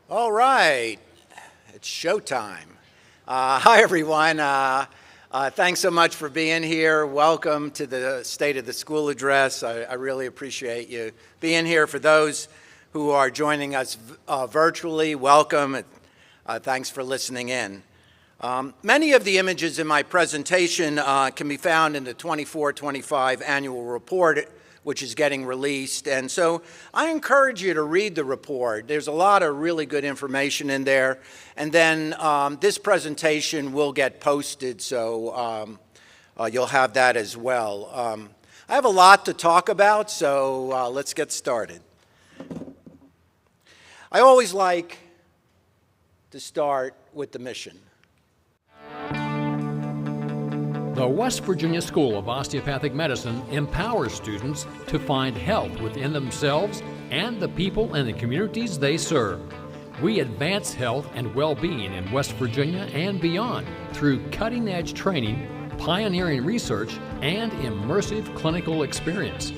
All right, it's showtime. Hi, everyone. Thanks so much for being here. Welcome to the State of the School Address. I really appreciate you being here. For those who are joining us virtually, welcome. Thanks for listening in. Many of the images in my presentation can be found in the 24-25 annual report, which is getting released. And so I encourage you to read the report. There's a lot of really good information in there. And then this presentation will get posted, so you'll have that as well. I have a lot to talk about, so let's get started. I always like to start with the mission. The West Virginia School of Osteopathic Medicine empowers students to find health within themselves and the people and the communities they serve. We advance health and well-being in West Virginia and beyond through cutting-edge training, pioneering research, and immersive clinical experience.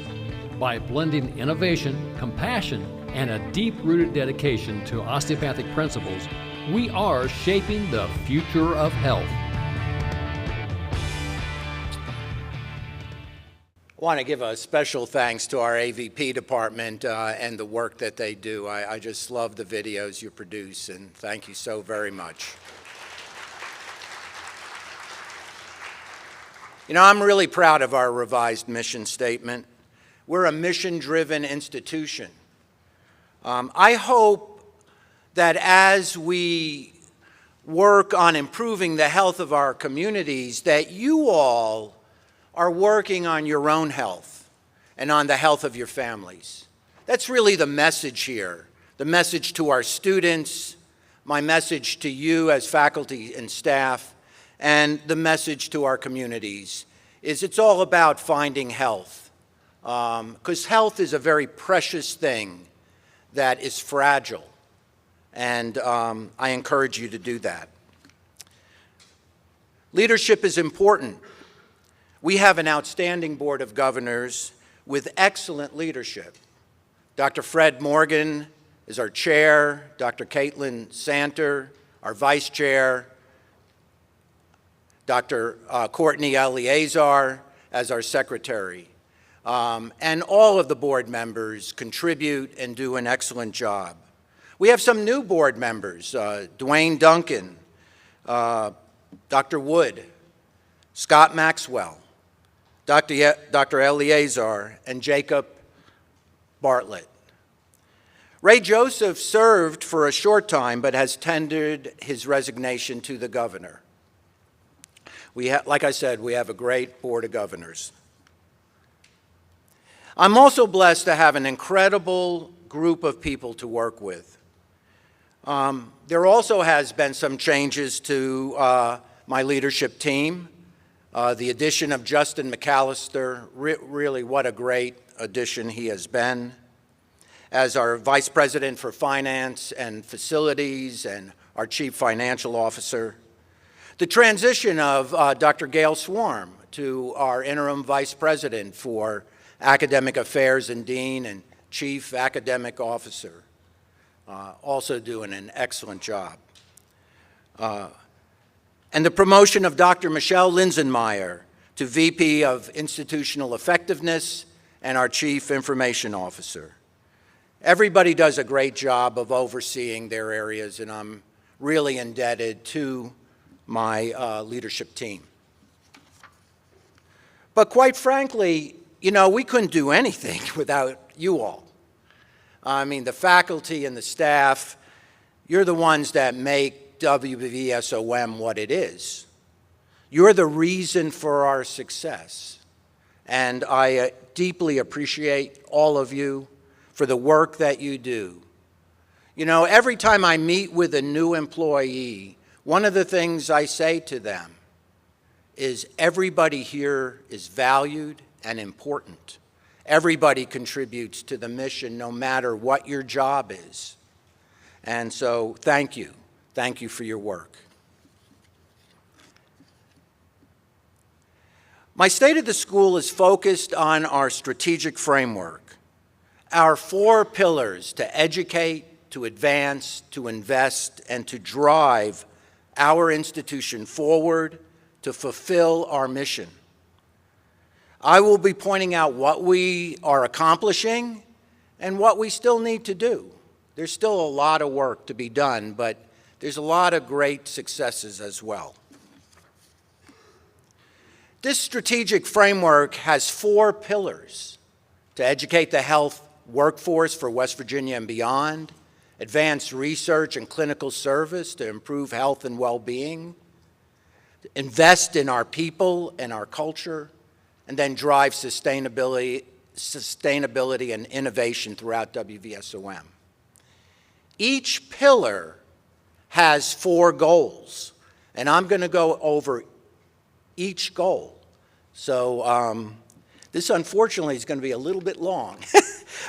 By blending innovation, compassion, and a deep-rooted dedication to osteopathic principles, we are shaping the future of health. I want to give a special thanks to our AVP department and the work that they do. I just love the videos you produce, and thank you so very much. You know, I'm really proud of our revised mission statement. We're a mission-driven institution. I hope that as we work on improving the health of our communities, that you all are working on your own health and on the health of your families. That's really the message here, the message to our students, my message to you as faculty and staff, and the message to our communities is it's all about finding health, because health is a very precious thing that is fragile, and I encourage you to do that. Leadership is important. We have an outstanding Board of Governors with excellent leadership. Dr. Fred Morgan is our chair, Dr. Caitlin Santer, our vice chair, Dr. Courtney Eleazar as our secretary. And all of the board members contribute and do an excellent job. We have some new board members, Dwayne Duncan, Dr. Wood, Scott Maxwell, Dr. Eleazar, and Jacob Bartlett. Ray Joseph served for a short time, but has tendered his resignation to the governor. Like I said, we have a great Board of Governors. I'm also blessed to have an incredible group of people to work with. There also has been some changes to my leadership team. The addition of Justin McAllister, really what a great addition he has been, as our Vice President for Finance and Facilities and our Chief Financial Officer. The transition of Dr. Gail Swarm to our Interim Vice President for Academic Affairs and Dean and Chief Academic Officer, also doing an excellent job. And the promotion of Dr. Michelle Linsenmeyer to VP of Institutional Effectiveness and our Chief Information Officer. Everybody does a great job of overseeing their areas, and I'm really indebted to my leadership team. But quite frankly, you know, we couldn't do anything without you all. I mean, the faculty and the staff, you're the ones that make WVSOM what it is. You're the reason for our success. And I deeply appreciate all of you for the work that you do. You know, every time I meet with a new employee, one of the things I say to them is everybody here is valued and important. Everybody contributes to the mission no matter what your job is. And so thank you. Thank you for your work. My State of the School is focused on our strategic framework, our 4 pillars to educate, to advance, to invest, and to drive our institution forward to fulfill our mission. I will be pointing out what we are accomplishing and what we still need to do. There's still a lot of work to be done, but there's a lot of great successes as well. This strategic framework has 4 pillars: to educate the health workforce for West Virginia and beyond, advance research and clinical service to improve health and well-being, invest in our people and our culture, and then drive sustainability and innovation throughout WVSOM. Each pillar has 4 goals, and I'm going to go over each goal. So this, unfortunately, is going to be a little bit long,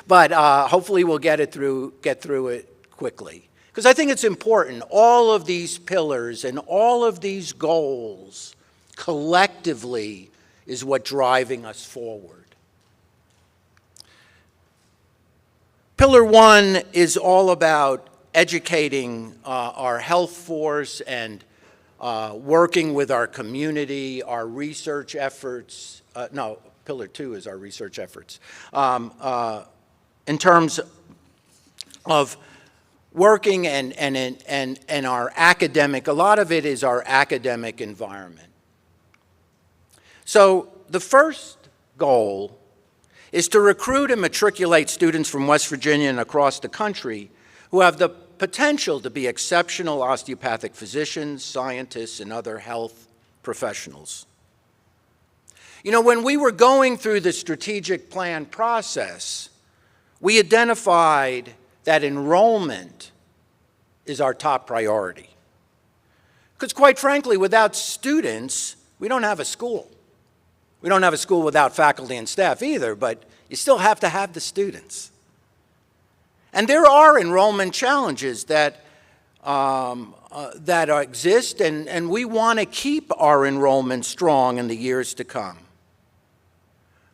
but hopefully we'll get through it quickly. Because I think it's important, all of these pillars and all of these goals collectively is what driving us forward. Pillar 1 is all about educating our health force and working with our community, our research efforts. No, Pillar 2 is our research efforts. In terms of working and our academic, a lot of it is our academic environment. So the first goal is to recruit and matriculate students from West Virginia and across the country who have the potential to be exceptional osteopathic physicians, scientists, and other health professionals. You know, when we were going through the strategic plan process, we identified that enrollment is our top priority. Because quite frankly, without students, we don't have a school. We don't have a school without faculty and staff either, but you still have to have the students. And there are enrollment challenges that exist, and we want to keep our enrollment strong in the years to come.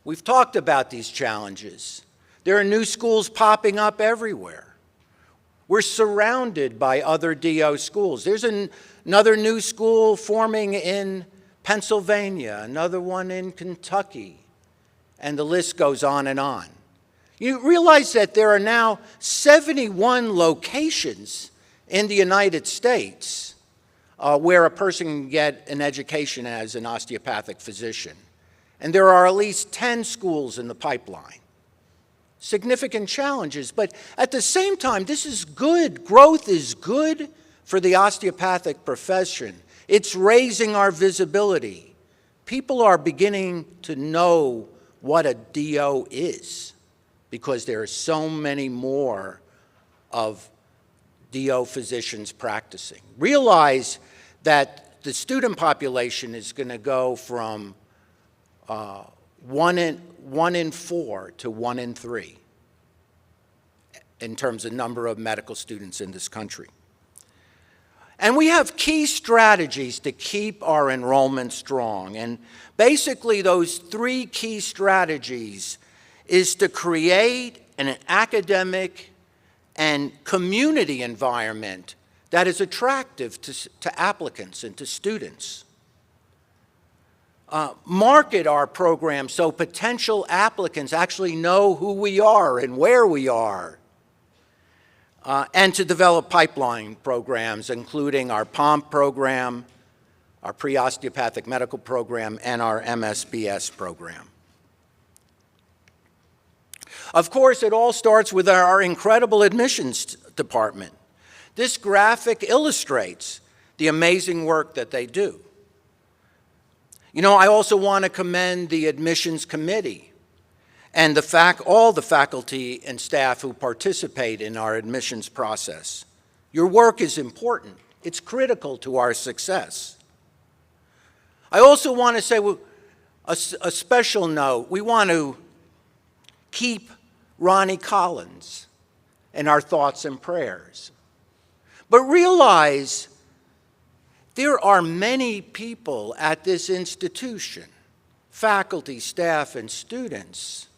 We've talked about these challenges. There are new schools popping up everywhere. We're surrounded by other DO schools. There's another new school forming in Pennsylvania, another one in Kentucky, and the list goes on and on. You realize that there are now 71 locations in the United States where a person can get an education as an osteopathic physician. And there are at least 10 schools in the pipeline. Significant challenges, but at the same time, this is good. Growth is good for the osteopathic profession. It's raising our visibility. People are beginning to know what a DO is because there are so many more of DO physicians practicing. Realize that the student population is going to go from 1 in 4 to 1 in 3 in terms of number of medical students in this country. And we have key strategies to keep our enrollment strong. And basically those 3 key strategies is to create an academic and community environment that is attractive to applicants and to students. Market our program so potential applicants actually know who we are and where we are. And to develop pipeline programs, including our POMP program, our pre-osteopathic medical program, and our MSBS program. Of course, it all starts with our incredible admissions department. This graphic illustrates the amazing work that they do. You know, I also want to commend the admissions committee and all the faculty and staff who participate in our admissions process. Your work is important. It's critical to our success. I also want to say a special note. We want to keep Ronnie Collins in our thoughts and prayers. But realize there are many people at this institution, faculty, staff, and students,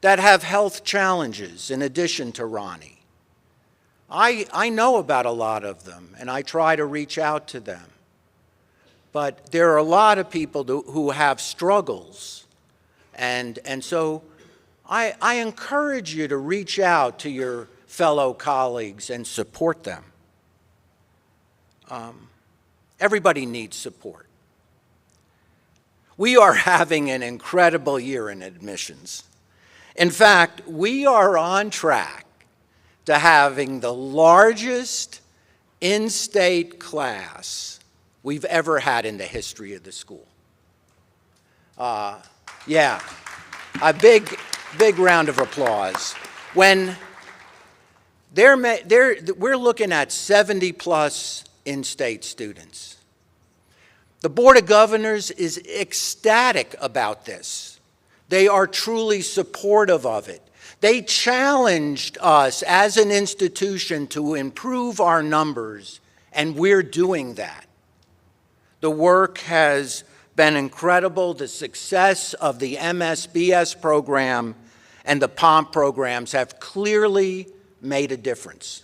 that have health challenges in addition to Ronnie. I know about a lot of them, and I try to reach out to them. But there are a lot of people who have struggles. And so I encourage you to reach out to your fellow colleagues and support them. Everybody needs support. We are having an incredible year in admissions. In fact, we are on track to having the largest in-state class we've ever had in the history of the school. Yeah, a big round of applause. When we're looking at 70+ in-state students. The Board of Governors is ecstatic about this. They are truly supportive of it. They challenged us as an institution to improve our numbers, and we're doing that. The work has been incredible. The success of the MSBS program and the POMP programs have clearly made a difference.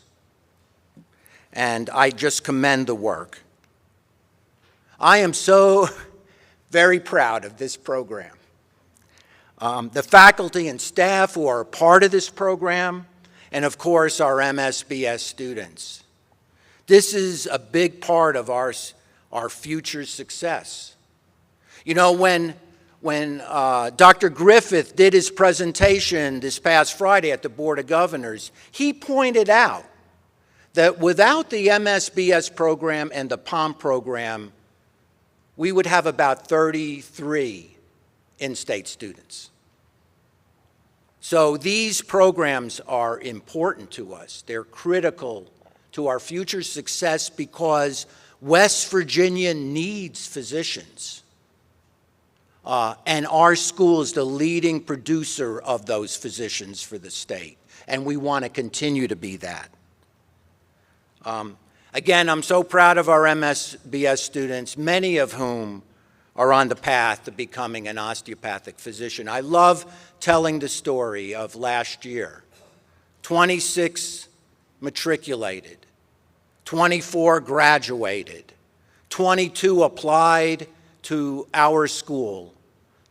And I just commend the work. I am so very proud of this program. The faculty and staff who are a part of this program, and of course our MSBS students. This is a big part of our future success. You know, when Dr. Griffith did his presentation this past Friday at the Board of Governors, he pointed out that without the MSBS program and the POMP program, we would have about 33 in-state students. So these programs are important to us. They're critical to our future success because West Virginia needs physicians. And our school is the leading producer of those physicians for the state, and we want to continue to be that. Again, I'm so proud of our MSBS students, many of whom are on the path to becoming an osteopathic physician. I love telling the story of last year. 26 matriculated, 24 graduated, 22 applied to our school,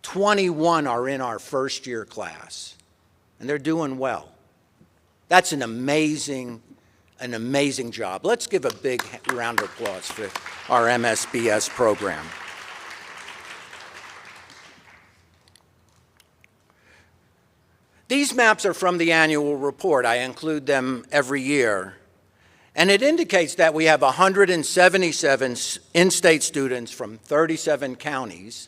21 are in our first year class, and they're doing well. That's an amazing job. Let's give a big round of applause for our MSBS program. These maps are from the annual report. I include them every year. And it indicates that we have 177 in-state students from 37 counties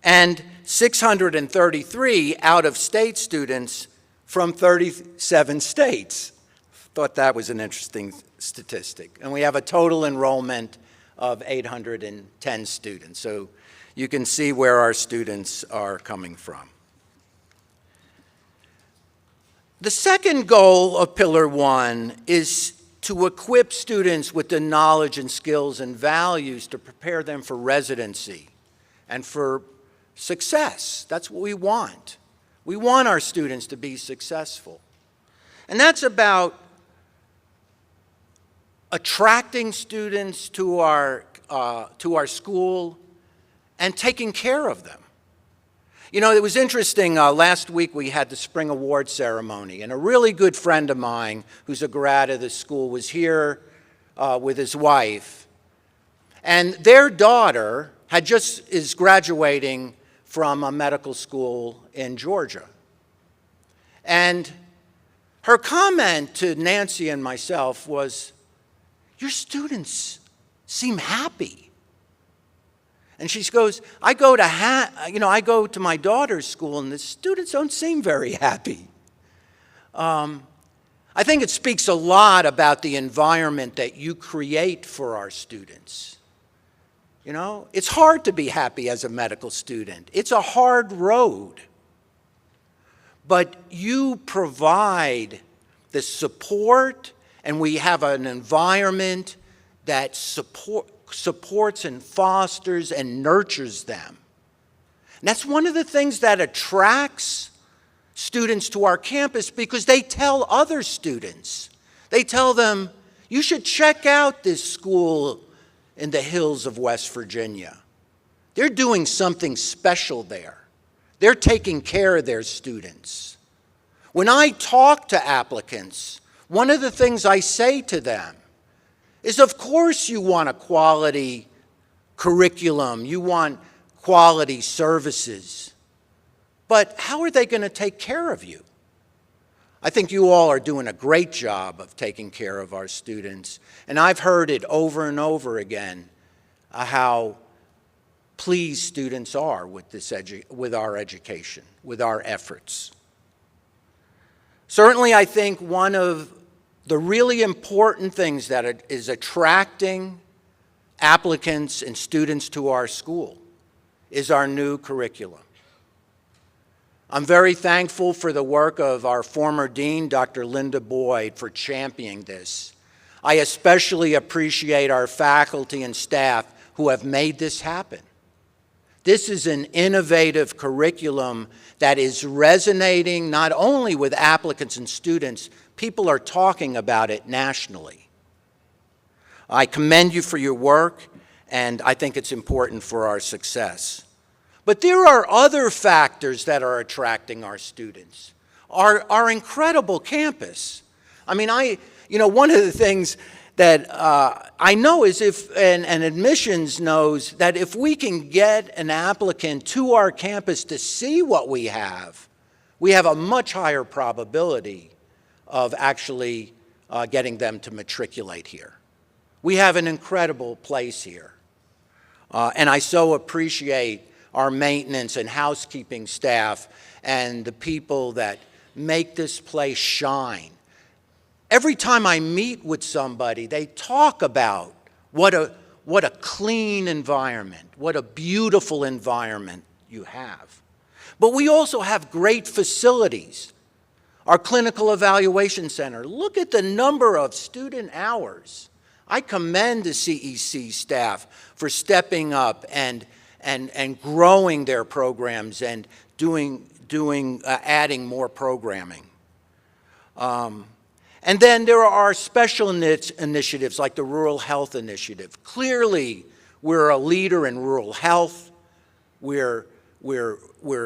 and 633 out-of-state students from 37 states. Thought that was an interesting statistic. And we have a total enrollment of 810 students. So you can see where our students are coming from. The second goal of Pillar 1 is to equip students with the knowledge and skills and values to prepare them for residency and for success. That's what we want. We want our students to be successful. And that's about attracting students to our school and taking care of them. You know, it was interesting, last week we had the spring award ceremony, and a really good friend of mine who's a grad of the school was here with his wife, and their daughter is graduating from a medical school in Georgia. And her comment to Nancy and myself was, "Your students seem happy." And she goes, I go to my daughter's school, and the students don't seem very happy. I think it speaks a lot about the environment that you create for our students. You know, it's hard to be happy as a medical student. It's a hard road. But you provide the support, and we have an environment that supports and fosters and nurtures them. And that's one of the things that attracts students to our campus, because they tell other students They tell them, you should check out this school in the hills of West Virginia. They're doing something special there. They're taking care of their students. When I talk to applicants, one of the things I say to them is, of course you want a quality curriculum, you want quality services, but how are they going to take care of you? I think you all are doing a great job of taking care of our students, and I've heard it over and over again how pleased students are with with our education, with our efforts. Certainly, I think one of the really important things that is attracting applicants and students to our school is our new curriculum. I'm very thankful for the work of our former dean, Dr. Linda Boyd, for championing this. I especially appreciate our faculty and staff who have made this happen. This is an innovative curriculum that is resonating not only with applicants and students, people are talking about it nationally. I commend you for your work, and I think it's important for our success. But there are other factors that are attracting our students. Our incredible campus. I mean, one of the things that I know is and admissions knows that if we can get an applicant to our campus to see what we have a much higher probability of actually getting them to matriculate here. We have an incredible place here. And I so appreciate our maintenance and housekeeping staff and the people that make this place shine. Every time I meet with somebody, they talk about what a clean environment, what a beautiful environment you have. But we also have great facilities. Our clinical evaluation center, look at the number of student hours. I commend the CEC staff for stepping up and growing their programs and adding more programming. And then there are special initiatives like the Rural Health Initiative. Clearly, we're a leader in rural health. We're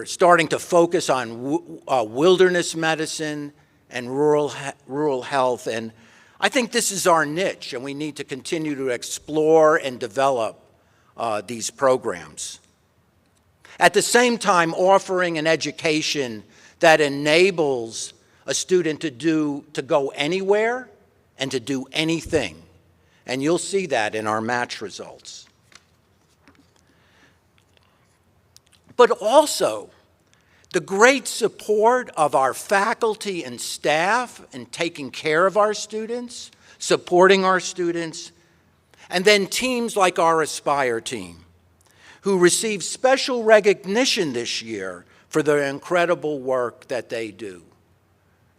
starting to focus on wilderness medicine and rural health. And I think this is our niche, and we need to continue to explore and develop these programs. At the same time, offering an education that enables a student to go anywhere and to do anything. And you'll see that in our match results. But also, the great support of our faculty and staff in taking care of our students, supporting our students, and then teams like our Aspire team, who received special recognition this year for the incredible work that they do.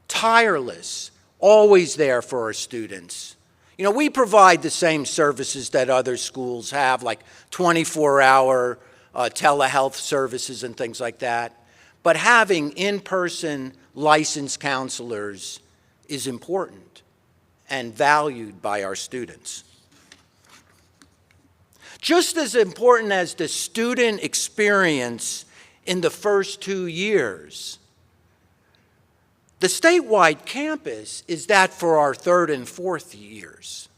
Tireless, always there for our students. You know, we provide the same services that other schools have, like 24-hour telehealth services and things like that. But having in-person licensed counselors is important and valued by our students. Just as important as the student experience in the first 2 years, the statewide campus is that for our third and fourth years.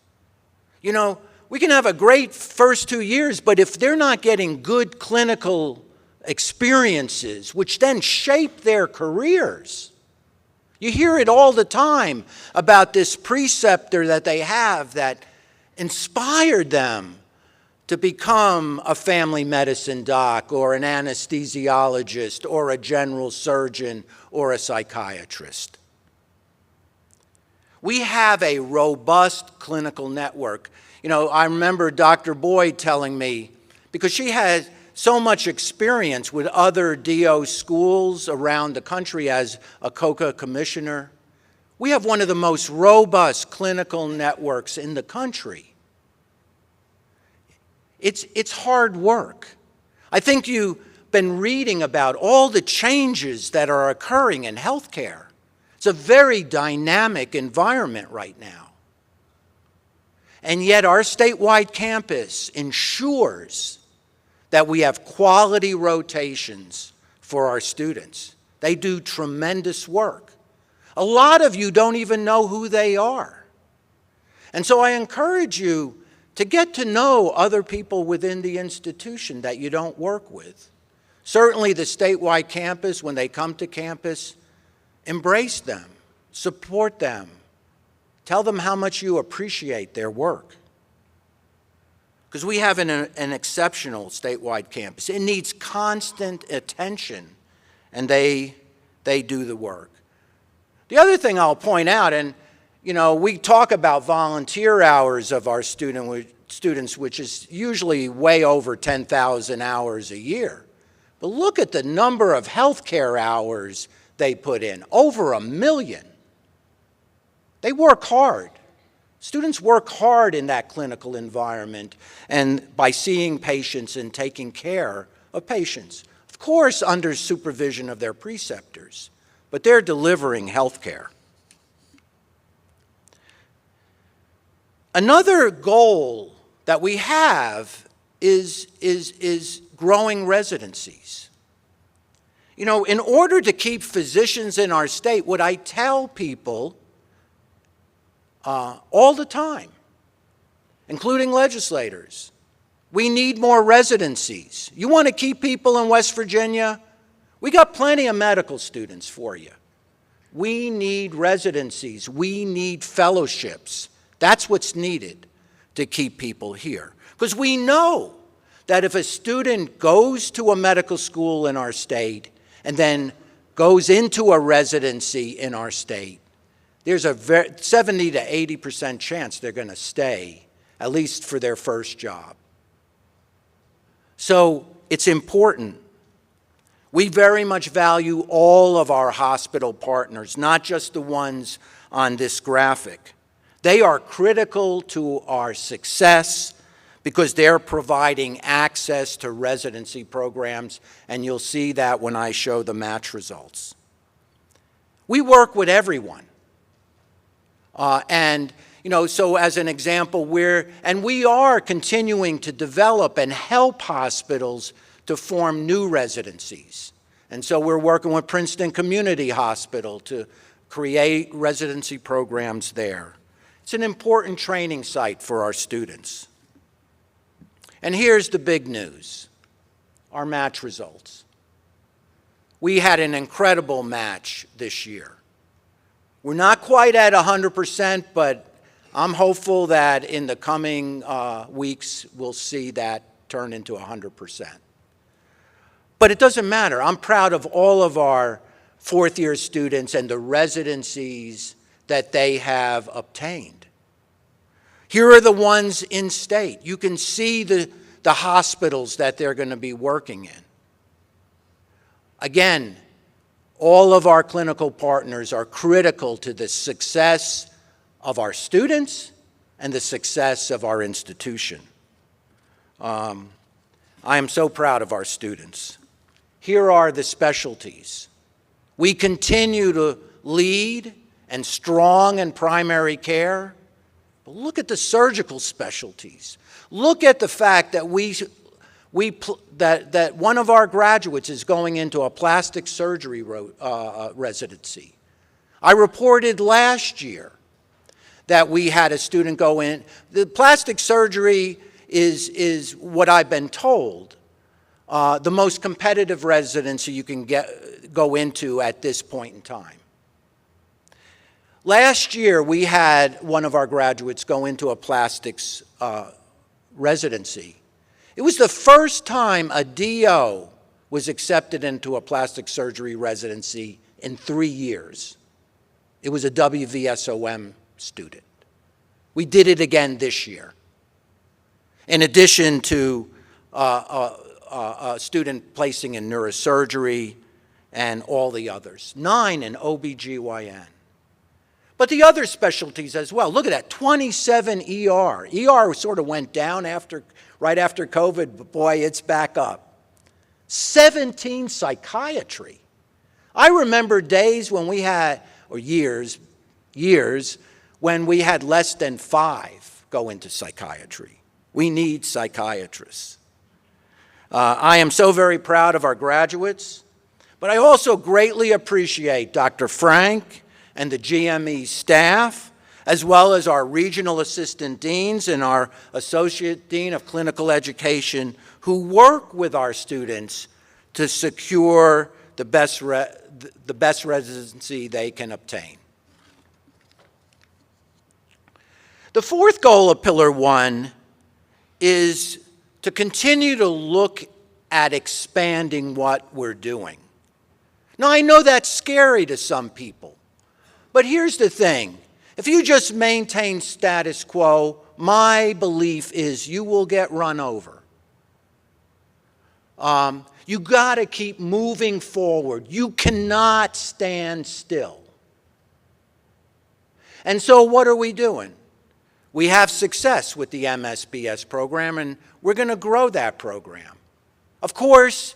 You know, we can have a great first 2 years, but if they're not getting good clinical experiences, which then shape their careers, you hear it all the time about this preceptor that they have that inspired them to become a family medicine doc or an anesthesiologist or a general surgeon or a psychiatrist. We have a robust clinical network. You know, I remember Dr. Boyd telling me, because she had so much experience with other DO schools around the country as a COCA commissioner, we have one of the most robust clinical networks in the country. It's hard work. I think you've been reading about all the changes that are occurring in healthcare. It's It's a very dynamic environment right now. And yet our statewide campus ensures that we have quality rotations for our students. They do tremendous work. A lot of you don't even know who they are. And so I encourage you to get to know other people within the institution that you don't work with. Certainly the statewide campus, when they come to campus, embrace them, support them, tell them how much you appreciate their work. Because we have an exceptional statewide campus. It needs constant attention, and they do the work. The other thing I'll point out, and we talk about volunteer hours of our students, which is usually way over 10,000 hours a year. But look at the number of healthcare hours they put in, over 1 million. They work hard. Students work hard in that clinical environment and by seeing patients and taking care of patients. Of course, under supervision of their preceptors, but they're delivering health care. Another goal that we have is growing residencies. In order to keep physicians in our state, what I tell people all the time, including legislators, we need more residencies. You want to keep people in West Virginia? We got plenty of medical students for you. We need residencies. We need fellowships. That's what's needed to keep people here. Because we know that if a student goes to a medical school in our state and then goes into a residency in our state, there's a 70 to 80% chance they're going to stay, at least for their first job. So it's important. We very much value all of our hospital partners, not just the ones on this graphic. They are critical to our success because they're providing access to residency programs, and you'll see that when I show the match results. We work with everyone. So as an example, we are continuing to develop and help hospitals to form new residencies. And so we're working with Princeton Community Hospital to create residency programs there. It's an important training site for our students. And here's the big news, our match results. We had an incredible match this year. We're not quite at 100%, but I'm hopeful that in the coming weeks, we'll see that turn into 100%. But it doesn't matter. I'm proud of all of our fourth-year students and the residencies that they have obtained. Here are the ones in state. You can see the hospitals that they're going to be working in. Again, all of our clinical partners are critical to the success of our students and the success of our institution. I am so proud of our students. Here are the specialties. We continue to lead and strong in primary care. But look at the surgical specialties. Look at the fact that that one of our graduates is going into a plastic surgery residency. I reported last year that we had a student go in. The plastic surgery is what I've been told, the most competitive residency you can go into at this point in time. Last year, we had one of our graduates go into a plastics residency. It was the first time a DO was accepted into a plastic surgery residency in 3 years. It was a WVSOM student. We did it again this year. In addition to a student placing in neurosurgery and all the others. 9 in OBGYN. But the other specialties as well. Look at that, 27 ER. ER sort of went down right after COVID, but boy, it's back up. 17 psychiatry. I remember days when we had or years, when we had less than 5 go into psychiatry. We need psychiatrists. I am so very proud of our graduates, but I also greatly appreciate Dr. Frank and the GME staff, as well as our regional assistant deans and our associate dean of clinical education, who work with our students to secure the best residency they can obtain. The fourth goal of Pillar 1 is to continue to look at expanding what we're doing. Now, I know that's scary to some people, but here's the thing. If you just maintain status quo, my belief is you will get run over. You got to keep moving forward. You cannot stand still. And so what are we doing? We have success with the MSBS program, and we're going to grow that program. Of course,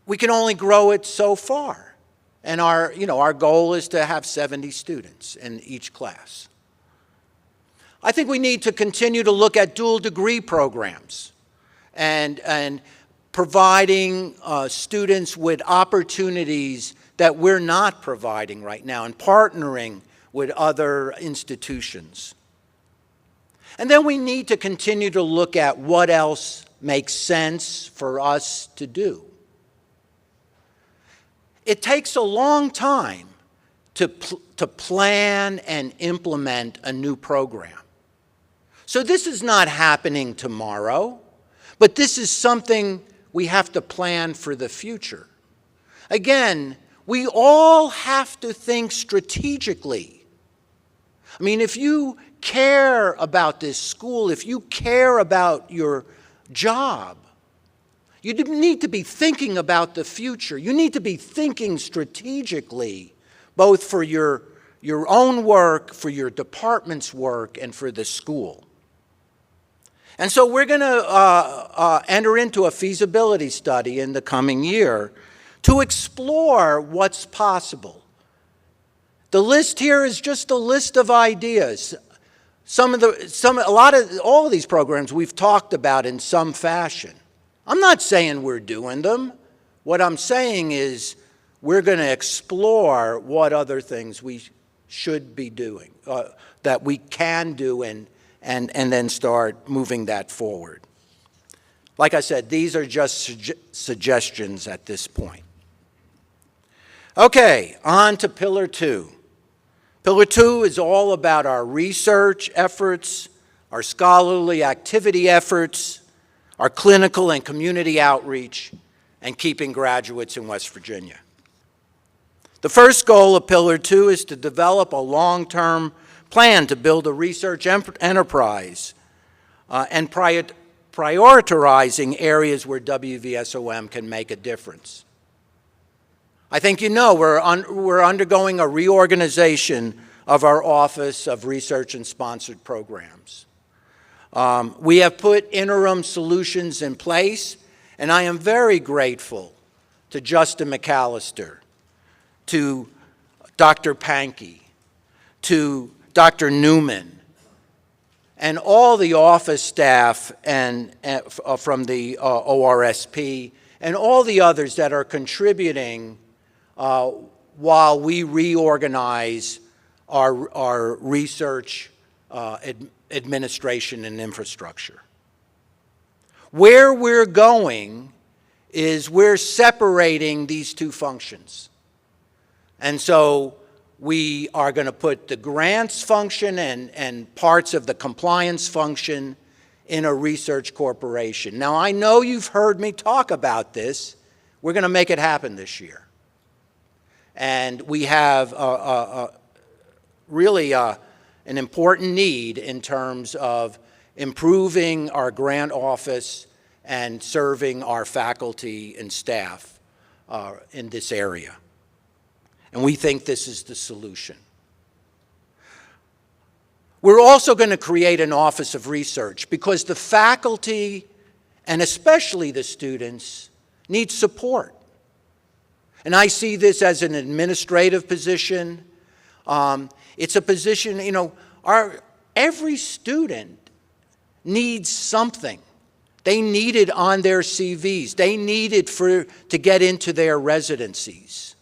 we can only grow it so far. And our goal is to have 70 students in each class. I think we need to continue to look at dual degree programs and providing students with opportunities that we're not providing right now, and partnering with other institutions. And then we need to continue to look at what else makes sense for us to do. It takes a long time to plan and implement a new program. So this is not happening tomorrow, but this is something we have to plan for the future. Again, we all have to think strategically. I mean, if you care about this school, if you care about your job, you need to be thinking about the future. You need to be thinking strategically, both for your own work, for your department's work, and for the school. And so we're going to enter into a feasibility study in the coming year to explore what's possible. The list here is just a list of ideas. All of these programs we've talked about in some fashion. I'm not saying we're doing them. What I'm saying is we're going to explore what other things we should be doing, that we can do, and then start moving that forward. Like I said, these are just suggestions at this point. Okay, on to Pillar 2. Pillar 2 is all about our research efforts, our scholarly activity efforts, our clinical and community outreach, and keeping graduates in West Virginia. The first goal of Pillar 2 is to develop a long-term plan to build a research enterprise and prioritizing areas where WVSOM can make a difference. I think you know we're undergoing a reorganization of our Office of Research and Sponsored Programs. We have put interim solutions in place, and I am very grateful to Justin McAllister, to Dr. Pankey, to Dr. Newman, and all the office staff from the ORSP, and all the others that are contributing while we reorganize our research administration and infrastructure. Where we're going is we're separating these two functions. And so we are going to put the grants function and parts of the compliance function in a research corporation. Now, I know you've heard me talk about this. We're going to make it happen this year. And we have really an important need in terms of improving our grant office and serving our faculty and staff in this area. And we think this is the solution. We're also going to create an Office of Research because the faculty, and especially the students, need support. And I see this as an administrative position. It's a position, every student needs something. They need it on their CVs. They need it to get into their residencies.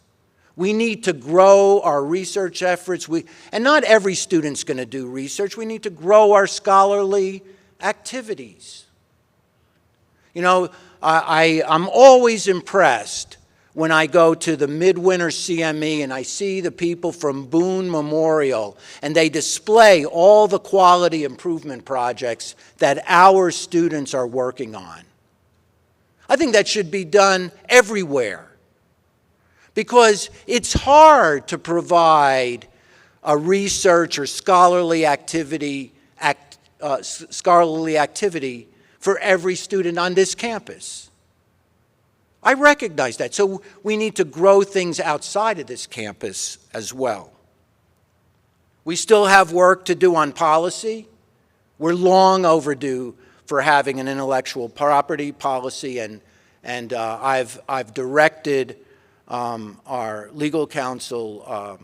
We need to grow our research efforts. And not every student's going to do research. We need to grow our scholarly activities. I'm always impressed when I go to the Midwinter CME and I see the people from Boone Memorial and they display all the quality improvement projects that our students are working on. I think that should be done everywhere because it's hard to provide a research or scholarly activity for every student on this campus. I recognize that. So we need to grow things outside of this campus as well. We still have work to do on policy. We're long overdue for having an intellectual property policy, and I've directed our legal counsel,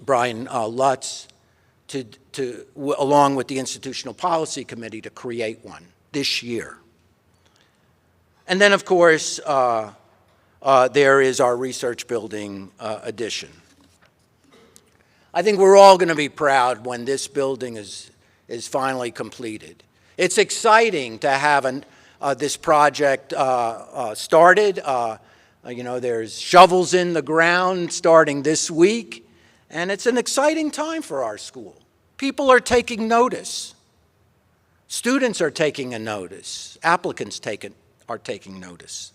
Brian Lutz, along with the Institutional Policy Committee, to create one this year. And then, of course, there is our research building addition. I think we're all going to be proud when this building is finally completed. It's exciting to have this project started. There's shovels in the ground starting this week, and it's an exciting time for our school. People are taking notice. Students are taking a notice. Applicants are taking notice.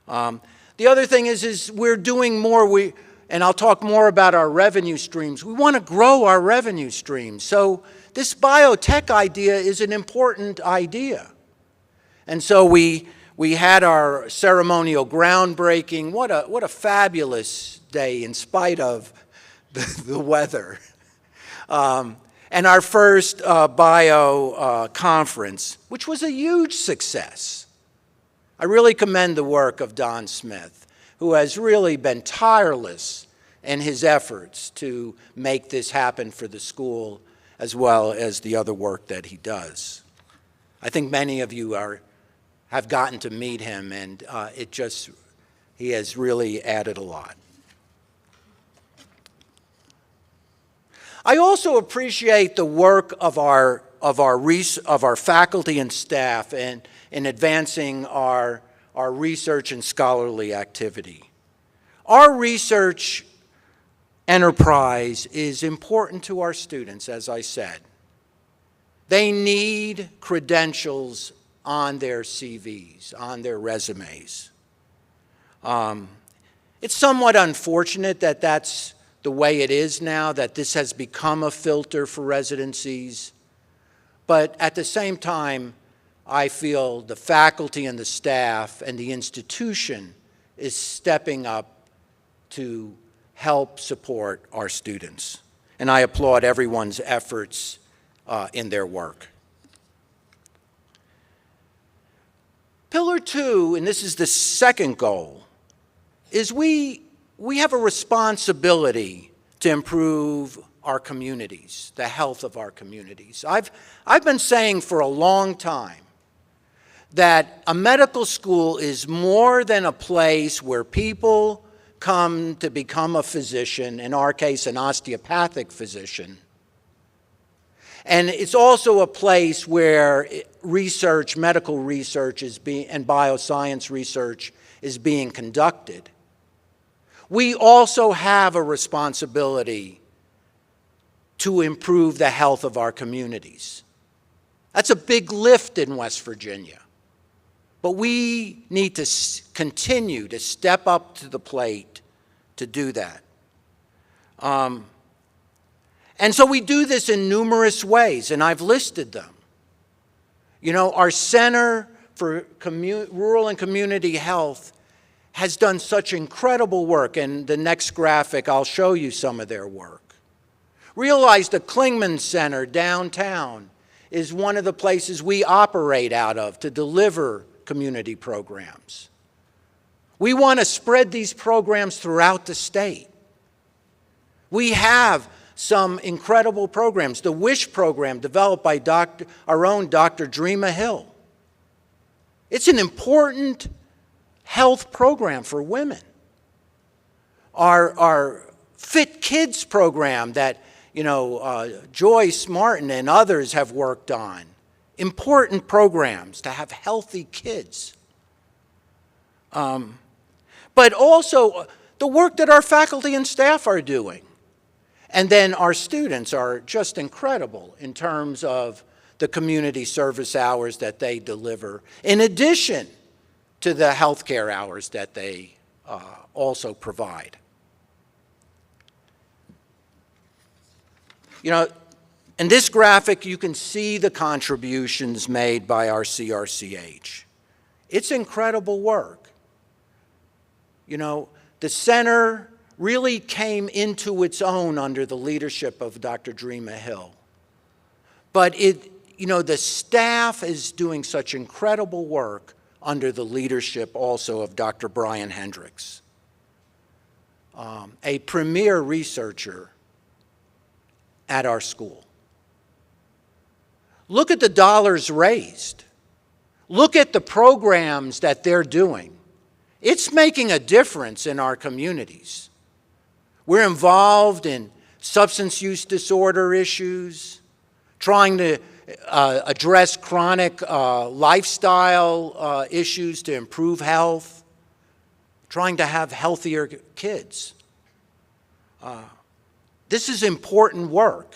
The other thing is we're doing more. And I'll talk more about our revenue streams. We want to grow our revenue streams. So this biotech idea is an important idea. And so we had our ceremonial groundbreaking. What a fabulous day in spite of the weather. And our first bio conference, which was a huge success. I really commend the work of Don Smith, who has really been tireless in his efforts to make this happen for the school, as well as the other work that he does. I think many of you have gotten to meet him, and he has really added a lot. I also appreciate the work of our faculty and staff in advancing our research and scholarly activity. Our research enterprise is important to our students, as I said. They need credentials on their CVs, on their resumes. It's somewhat unfortunate that that's the way it is now, that this has become a filter for residencies. But at the same time, I feel the faculty and the staff and the institution is stepping up to help support our students. And I applaud everyone's efforts in their work. Pillar 2, and this is the second goal, is we have a responsibility to improve our communities, the health of our communities. I've been saying for a long time that a medical school is more than a place where people come to become a physician, in our case, an osteopathic physician. And it's also a place where research, medical research and bioscience research is being conducted. We also have a responsibility to improve the health of our communities. That's a big lift in West Virginia. But we need to continue to step up to the plate to do that. And so we do this in numerous ways, and I've listed them. Our Center for Rural and Community Health has done such incredible work, and the next graphic, I'll show you some of their work. Realize the Klingman Center downtown is one of the places we operate out of to deliver community programs. We want to spread these programs throughout the state. We have some incredible programs. The WISH program, developed by our own Dr. Dreama Hill. It's an important health program for women. Our Fit Kids program that Joyce Martin and others have worked on. Important programs to have healthy kids. But also the work that our faculty and staff are doing. And then our students are just incredible in terms of the community service hours that they deliver, in addition to the healthcare hours that they also provide. In this graphic, you can see the contributions made by our CRCH. It's incredible work. The center really came into its own under the leadership of Dr. Dreama Hill. But the staff is doing such incredible work under the leadership also of Dr. Brian Hendricks, a premier researcher at our school. Look at the dollars raised. Look at the programs that they're doing. It's making a difference in our communities. We're involved in substance use disorder issues, trying to address chronic lifestyle issues to improve health, trying to have healthier kids. This is important work.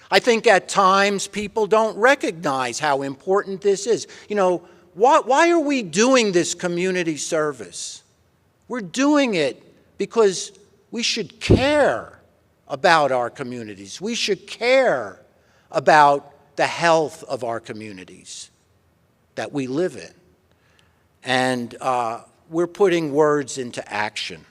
I think at times people don't recognize how important this is. Why are we doing this community service? We're doing it because we should care about our communities. We should care about the health of our communities that we live in. And we're putting words into action.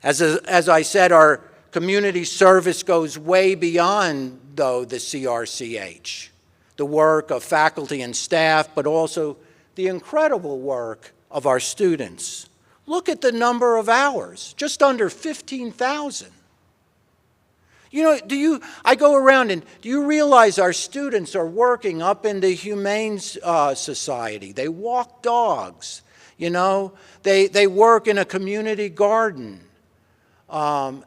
As I said, our community service goes way beyond, though, the CRCH, the work of faculty and staff, but also the incredible work of our students. Look at the number of hours, just under 15,000. I go around and do you realize our students are working up in the Humane Society? They walk dogs, they work in a community garden.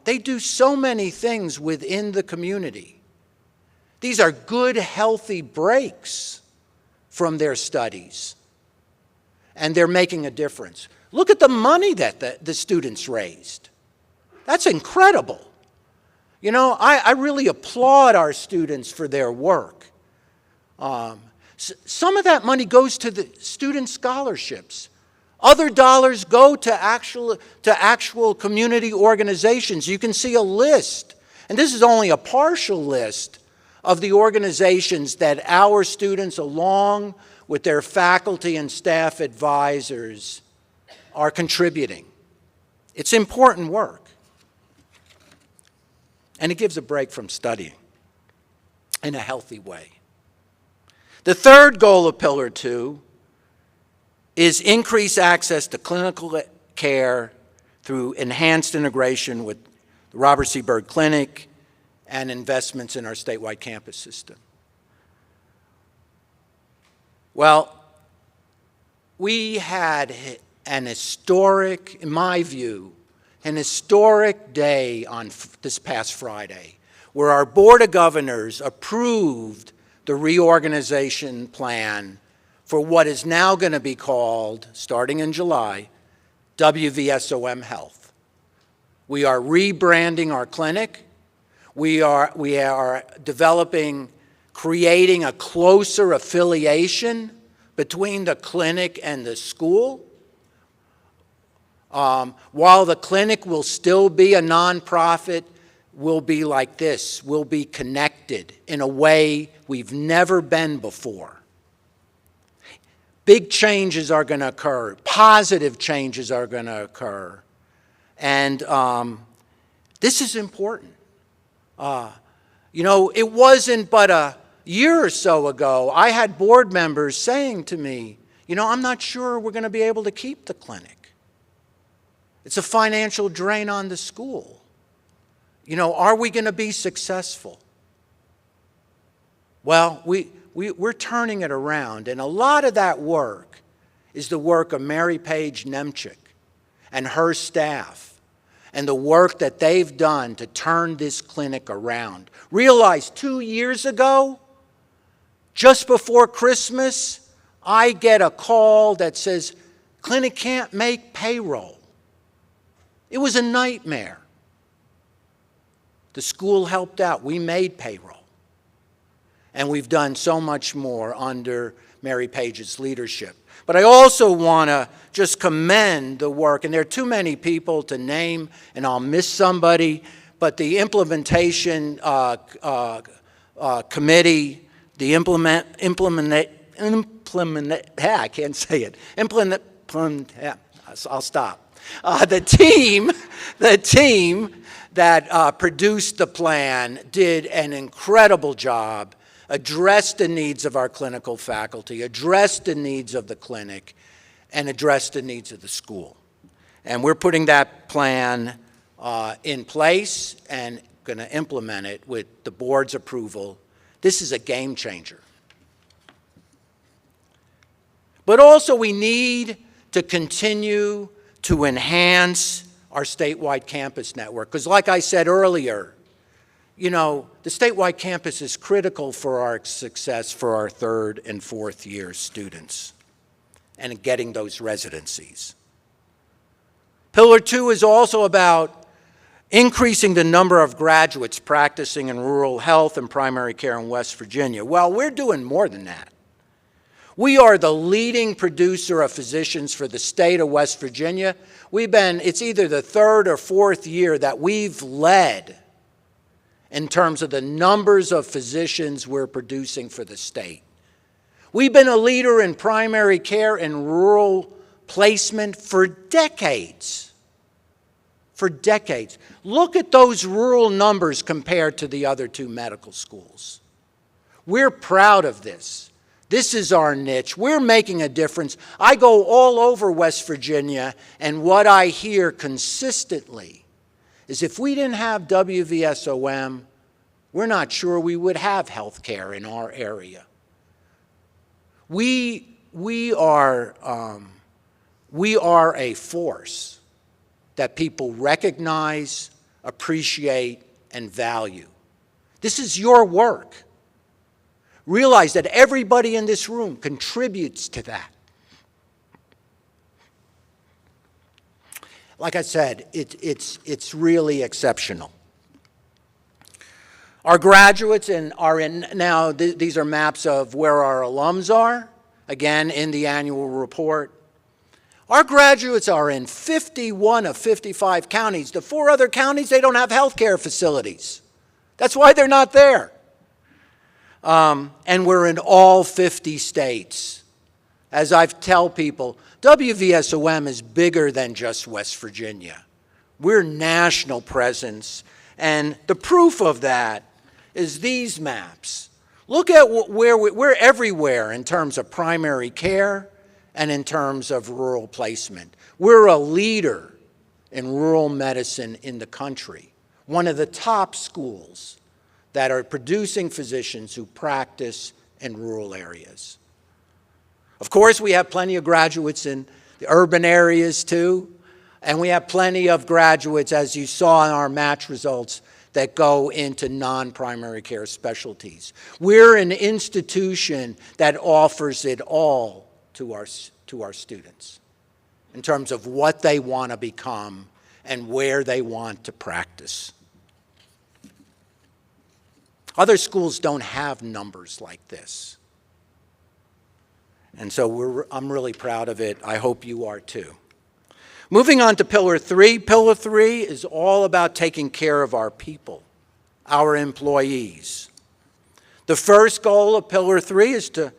They do so many things within the community. These are good, healthy breaks from their studies, and they're making a difference. Look at the money that the students raised. That's incredible. I really applaud our students for their work. Some of that money goes to the student scholarships. Other dollars go to actual community organizations. You can see a list, and this is only a partial list of the organizations that our students, along with their faculty and staff advisors, are contributing. It's important work. And it gives a break from studying in a healthy way. The third goal of Pillar 2 is increase access to clinical care through enhanced integration with the Robert C. Byrd Clinic and investments in our statewide campus system. Well, we had an historic, in my view, an historic day on this past Friday, where our Board of Governors approved the reorganization plan for what is now going to be called, starting in July, WVSOM Health. We are rebranding our clinic. We are developing, creating a closer affiliation between the clinic and the school. While the clinic will still be a nonprofit, we'll be like this. We'll be connected in a way we've never been before. Big changes are going to occur. Positive changes are going to occur. And this is important. It wasn't but a year or so ago, I had board members saying to me, I'm not sure we're going to be able to keep the clinic. It's a financial drain on the school. Are we going to be successful? Well, we're turning it around, and a lot of that work is the work of Mary Page Nemchik and her staff, and the work that they've done to turn this clinic around. Realize 2 years ago, just before Christmas, I get a call that says, clinic can't make payroll. It was a nightmare. The school helped out. We made payroll. And we've done so much more under Mary Page's leadership. But I also want to just commend the work, and there are too many people to name, and I'll miss somebody, but the implementation committee, the I can't say it. I'll stop. The team that produced the plan did an incredible job, addressed the needs of our clinical faculty, addressed the needs of the clinic, and addressed the needs of the school. And we're putting that plan in place and going to implement it with the board's approval. This is a game changer. But also we need to continue to enhance our statewide campus network. Because like I said earlier, the statewide campus is critical for our success for our third and fourth year students and getting those residencies. Pillar 2 is also about increasing the number of graduates practicing in rural health and primary care in West Virginia. Well, we're doing more than that. We are the leading producer of physicians for the state of West Virginia. It's either the third or fourth year that we've led in terms of the numbers of physicians we're producing for the state. We've been a leader in primary care and rural placement for decades. For decades. Look at those rural numbers compared to the other two medical schools. We're proud of this. This is our niche. We're making a difference. I go all over West Virginia, and what I hear consistently is if we didn't have WVSOM, we're not sure we would have health care in our area. We are a force that people recognize, appreciate, and value. This is your work. Realize that everybody in this room contributes to that. Like I said, it's really exceptional. Our graduates are in now, these are maps of where our alums are, again, in the annual report. Our graduates are in 51 of 55 counties. The 4 other counties, they don't have health care facilities. That's why they're not there. And we're in all 50 states. As I tell people, WVSOM is bigger than just West Virginia. We're national presence, and the proof of that is these maps. Look at where we're everywhere in terms of primary care and in terms of rural placement. We're a leader in rural medicine in the country, one of the top schools that are producing physicians who practice in rural areas. Of course, we have plenty of graduates in the urban areas too, and we have plenty of graduates, as you saw in our match results, that go into non-primary care specialties. We're an institution that offers it all to our students in terms of what they want to become and where they want to practice. Other schools don't have numbers like this. And so I'm really proud of it. I hope you are too. Moving on to Pillar 3. Pillar 3 is all about taking care of our people, our employees. The first goal of Pillar 3 is to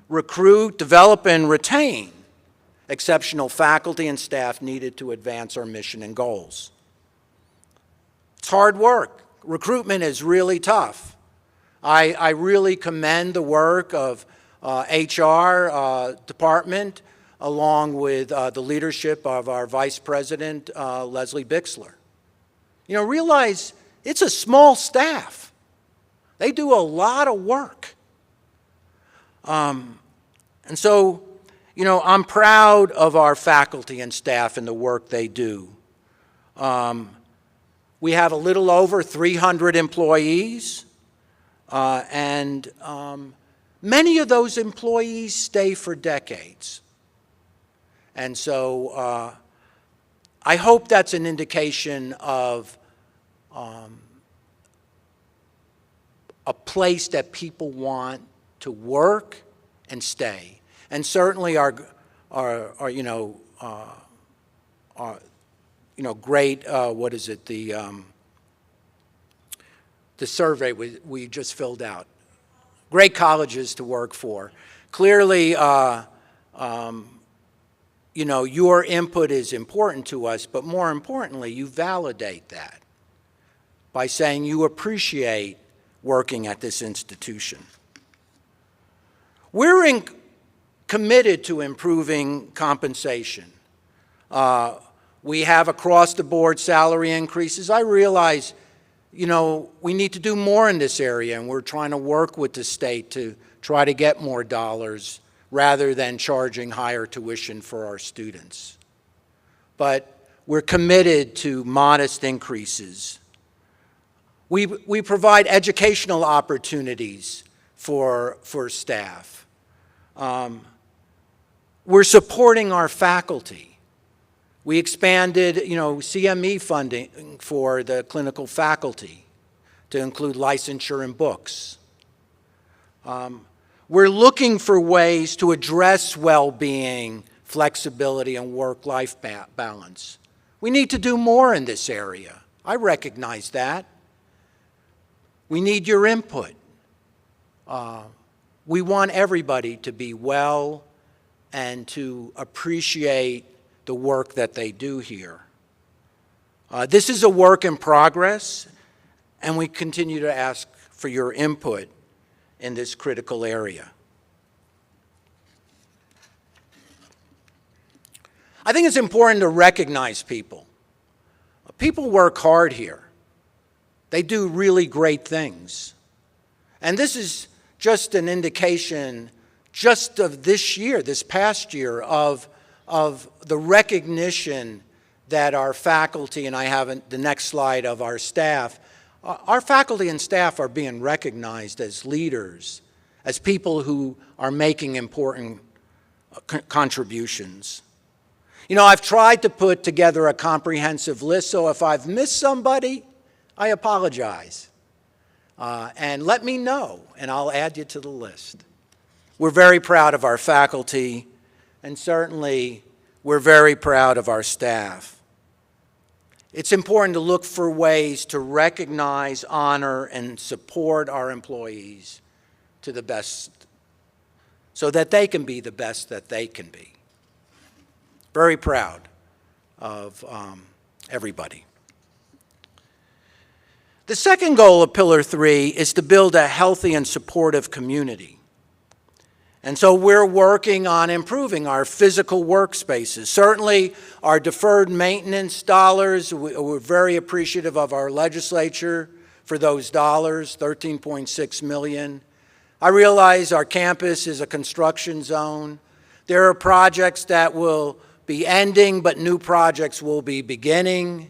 recruit, develop, and retain exceptional faculty and staff needed to advance our mission and goals. It's hard work. Recruitment is really tough. I really commend the work of HR department, along with the leadership of our Vice President, Leslie Bixler. You know, realize it's a small staff. They do a lot of work. And so, you know, I'm proud of our faculty and staff and the work they do. We have a little over 300 employees, and many of those employees stay for decades. And so I hope that's an indication of a place that people want to work and stay. And certainly our great, what is it, the survey we just filled out. Great colleges to work for. Clearly, you know, your input is important to us, but more importantly, you validate that by saying you appreciate working at this institution. We're committed to improving compensation. We have across-the-board salary increases. I realize, you know, we need to do more in this area, and we're trying to work with the state to try to get more dollars rather than charging higher tuition for our students. But we're committed to modest increases. We provide educational opportunities for staff. We're supporting our faculty. We expanded, you know, CME funding for the clinical faculty to include licensure and books. We're looking for ways to address well-being, flexibility, and work-life balance. We need to do more in this area. I recognize that. We need your input. We want everybody to be well and to appreciate the work that they do here. This is a work in progress, and we continue to ask for your input in this critical area. I think it's important to recognize people. People work hard here. They do really great things. And this is just an indication just of this year, this past year, of the recognition that our faculty, and I have the next slide of our staff, our faculty and staff are being recognized as leaders, as people who are making important contributions. You know, I've tried to put together a comprehensive list, so if I've missed somebody, I apologize. And let me know, and I'll add you to the list. We're very proud of our faculty, and certainly we're very proud of our staff. It's important to look for ways to recognize, honor, and support our employees to the best, so that they can be the best that they can be. Very proud of everybody. The second goal of Pillar 3 is to build a healthy and supportive community. And so we're working on improving our physical workspaces. Certainly, our deferred maintenance dollars, we're very appreciative of our legislature for those dollars, $13.6 million. I realize our campus is a construction zone. There are projects that will be ending, but new projects will be beginning.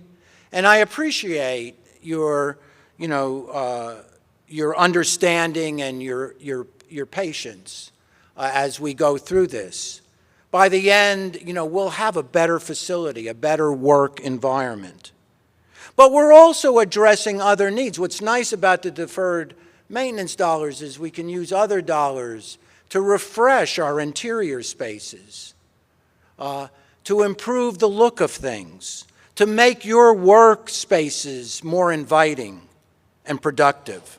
And I appreciate your understanding and your patience as we go through this. By the end, you know, we'll have a better facility, a better work environment. But we're also addressing other needs. What's nice about the deferred maintenance dollars is we can use other dollars to refresh our interior spaces, to improve the look of things, to make your work spaces more inviting and productive.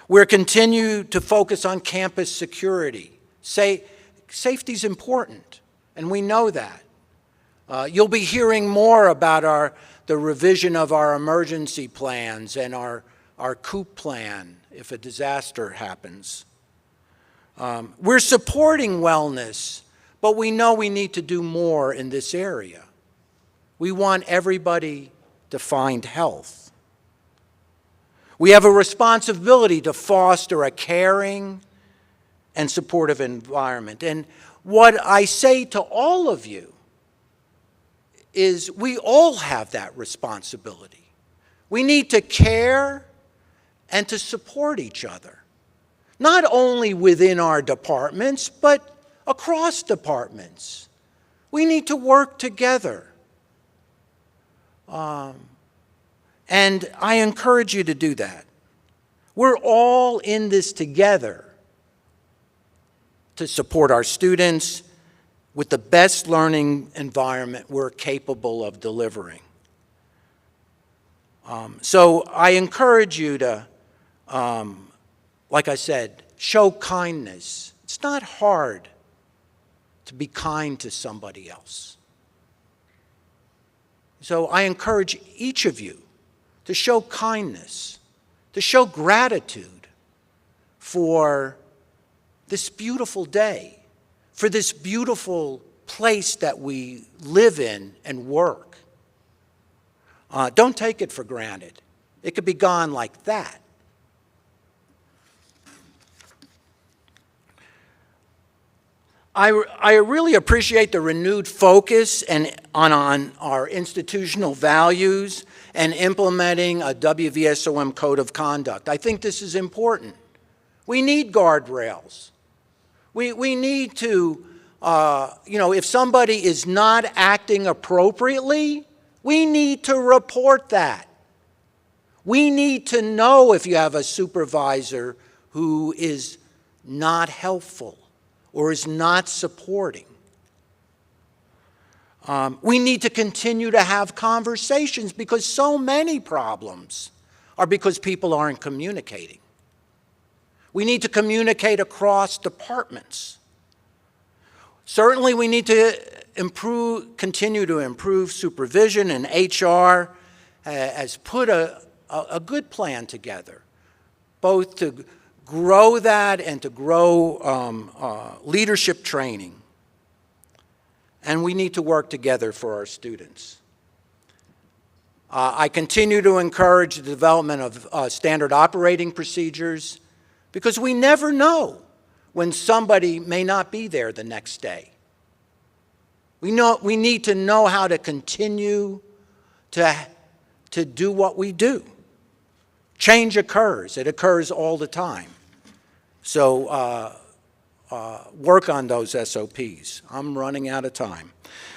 We're continue to focus on campus security. Safety's important, and we know that. You'll be hearing more about the revision of our emergency plans and our our COOP plan if a disaster happens. We're supporting wellness, but we know we need to do more in this area. We want everybody to find health. We have a responsibility to foster a caring and supportive environment. And what I say to all of you is we all have that responsibility. We need to care and to support each other, not only within our departments, but across departments. We need to work together. And I encourage you to do that. We're all in this together to support our students with the best learning environment we're capable of delivering. So I encourage you to, like I said, show kindness. It's not hard to be kind to somebody else. So I encourage each of you to show kindness, to show gratitude for this beautiful day, for this beautiful place that we live in and work. Don't take it for granted. It could be gone like that. I really appreciate the renewed focus on our institutional values and implementing a WVSOM code of conduct. I think this is important. We need guardrails. We need to, if somebody is not acting appropriately, we need to report that. We need to know if you have a supervisor who is not helpful or is not supporting. We need to continue to have conversations because so many problems are because people aren't communicating. We need to communicate across departments. Certainly we need to continue to improve supervision, and HR has put a good plan together, both to grow that and to grow leadership training. And we need to work together for our students. I continue to encourage the development of standard operating procedures because we never know when somebody may not be there the next day. We need to know how to continue to do what we do. Change occurs. It occurs all the time. So work on those SOPs. I'm running out of time.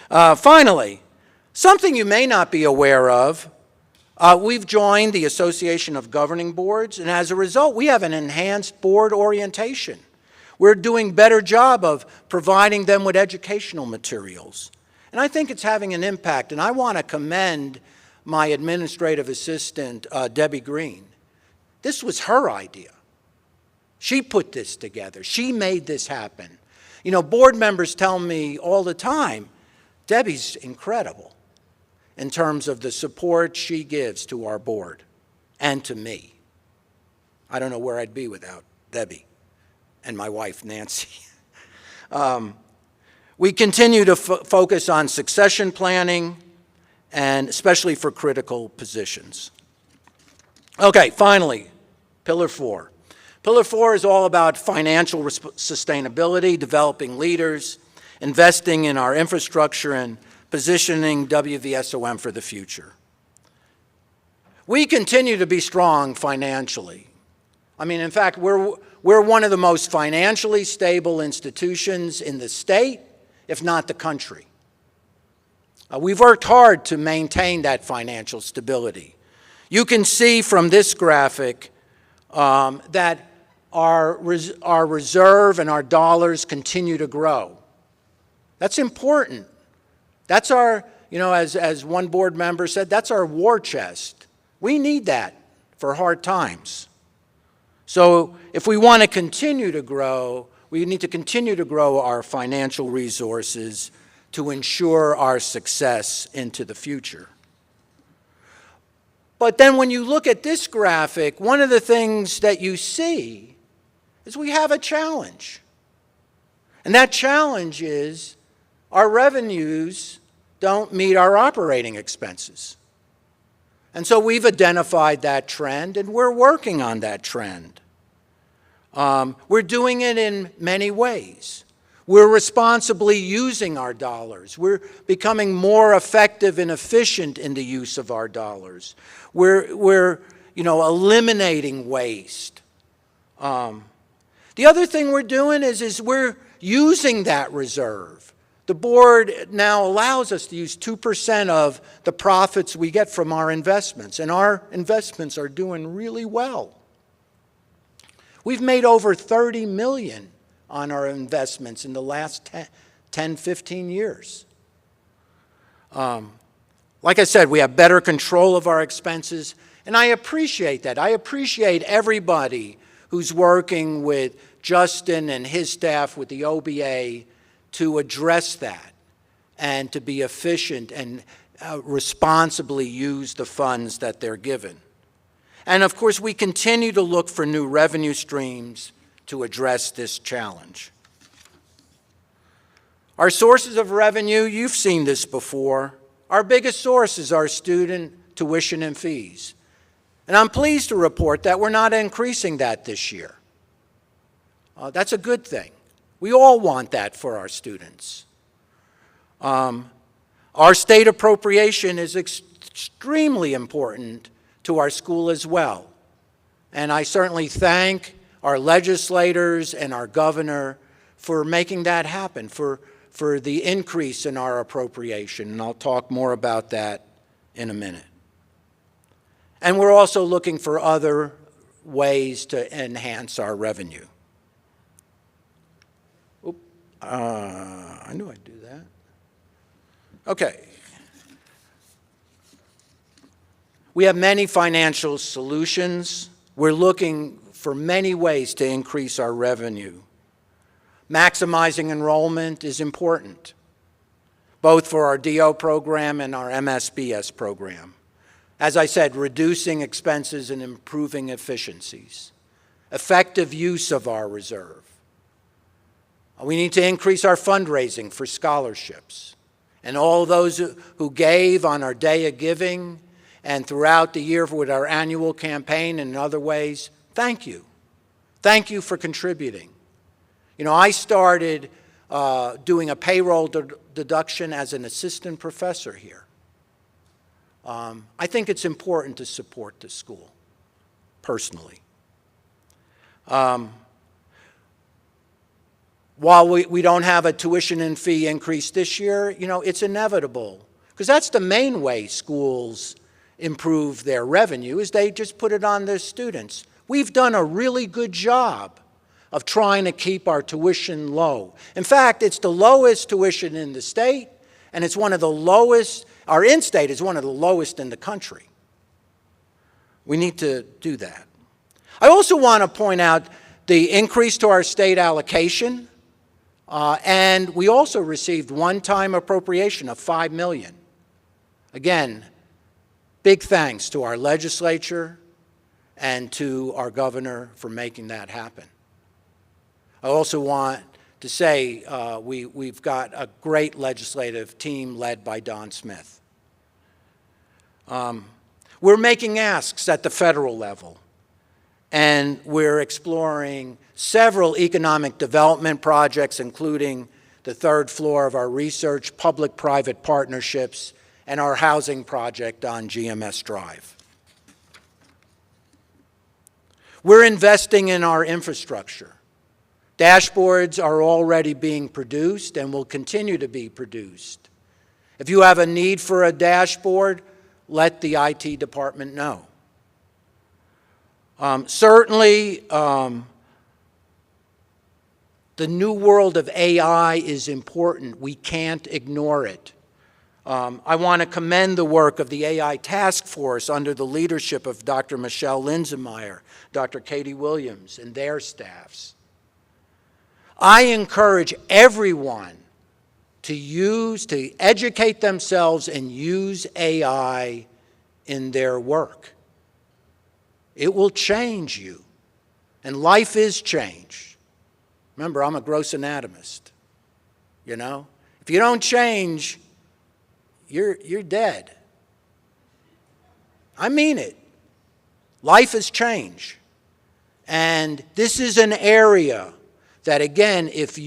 Finally, something you may not be aware of, we've joined the Association of Governing Boards, and as a result, we have an enhanced board orientation. We're doing a better job of providing them with educational materials. And I think it's having an impact, and I want to commend my administrative assistant, Debbie Green. This was her idea. She put this together. She made this happen. You know, board members tell me all the time, Debbie's incredible in terms of the support she gives to our board and to me. I don't know where I'd be without Debbie and my wife, Nancy. We continue to focus on succession planning, and especially for critical positions. Okay, finally, Pillar 4. Pillar 4 is all about financial sustainability, developing leaders, investing in our infrastructure, and positioning WVSOM for the future. We continue to be strong financially. I mean, in fact, we're one of the most financially stable institutions in the state, if not the country. We've worked hard to maintain that financial stability. You can see from this graphic that our reserve and our dollars continue to grow. That's important. That's our, as one board member said, that's our war chest. We need that for hard times. So if we want to continue to grow, we need to continue to grow our financial resources to ensure our success into the future. But then when you look at this graphic, one of the things that you see is we have a challenge. And that challenge is our revenues don't meet our operating expenses. And so we've identified that trend, and we're working on that trend. We're doing it in many ways. We're responsibly using our dollars. We're becoming more effective and efficient in the use of our dollars. We're eliminating waste. The other thing we're doing is we're using that reserve. The board now allows us to use 2% of the profits we get from our investments, and our investments are doing really well. We've made over $30 million on our investments in the last 10, 15 years. Like I said, we have better control of our expenses, and I appreciate that. I appreciate everybody who's working with Justin and his staff with the OBA to address that and to be efficient and responsibly use the funds that they're given. And of course, we continue to look for new revenue streams to address this challenge. Our sources of revenue, you've seen this before. Our biggest source is our student tuition and fees. And I'm pleased to report that we're not increasing that this year. That's a good thing. We all want that for our students. Our state appropriation is extremely important to our school as well. And I certainly thank our legislators and our governor for making that happen, for the increase in our appropriation. And I'll talk more about that in a minute. And we're also looking for other ways to enhance our revenue. I knew I'd do that. Okay. We have many financial solutions. We're looking for many ways to increase our revenue. Maximizing enrollment is important, both for our DO program and our MSBS program. As I said, reducing expenses and improving efficiencies. Effective use of our reserve. We need to increase our fundraising for scholarships. And all those who gave on our Day of Giving and throughout the year with our annual campaign and in other ways, thank you. Thank you for contributing. You know, I started doing a payroll deduction as an assistant professor here. I think it's important to support the school, personally. While we don't have a tuition and fee increase this year, you know, it's inevitable. Because that's the main way schools improve their revenue, is they just put it on their students. We've done a really good job of trying to keep our tuition low. In fact, it's the lowest tuition in the state, and it's one of the lowest, our in-state is one of the lowest in the country. We need to do that. I also want to point out the increase to our state allocation. And we also received one-time appropriation of $5 million. Again, big thanks to our legislature and to our governor for making that happen. I also want to say we've got a great legislative team led by Don Smith. We're making asks at the federal level, and we're exploring several economic development projects, including the third floor of our research, public-private partnerships, and our housing project on GMS Drive. We're investing in our infrastructure. Dashboards are already being produced and will continue to be produced. If you have a need for a dashboard, let the IT department know. Certainly, the new world of AI is important. We can't ignore it. I want to commend the work of the AI task force under the leadership of Dr. Michelle Linsenmeyer, Dr. Katie Williams, and their staffs. I encourage everyone to educate themselves and use AI in their work. It will change you. And life is change. Remember, I'm a gross anatomist. You know? If you don't change, you're dead. I mean it. Life is change. And this is an area that, again, if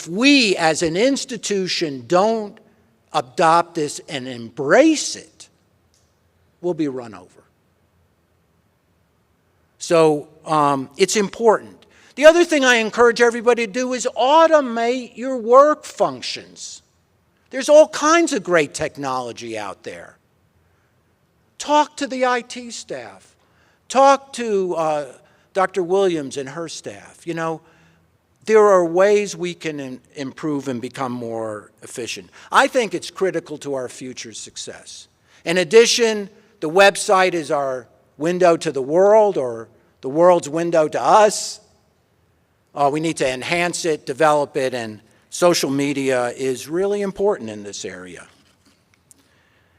we as an institution don't adopt this and embrace it, we'll be run over. So it's important. The other thing I encourage everybody to do is automate your work functions. There's all kinds of great technology out there. Talk to the IT staff. Talk to Dr. Williams and her staff. You know, there are ways we can improve and become more efficient. I think it's critical to our future success. In addition, the website is our window to the world, or the world's window to us. We need to enhance it, develop it, and social media is really important in this area.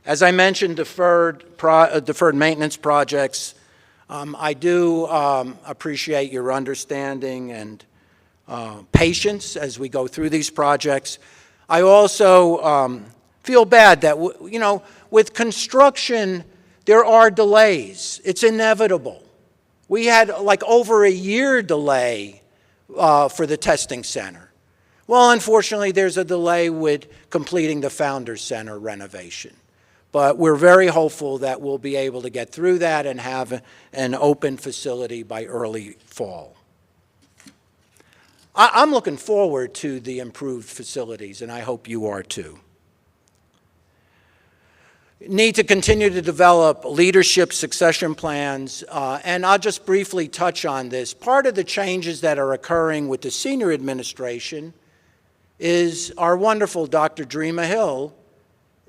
As I mentioned, deferred maintenance projects, I do appreciate your understanding and patience as we go through these projects. I also feel bad that, with construction, there are delays. It's inevitable. We had like over a year delay for the testing center. Well, unfortunately, there's a delay with completing the Founders Center renovation. But we're very hopeful that we'll be able to get through that and have an open facility by early fall. I'm looking forward to the improved facilities, and I hope you are too. Need to continue to develop leadership succession plans, and I'll just briefly touch on this. Part of the changes that are occurring with the senior administration is our wonderful Dr. Dreama Hill.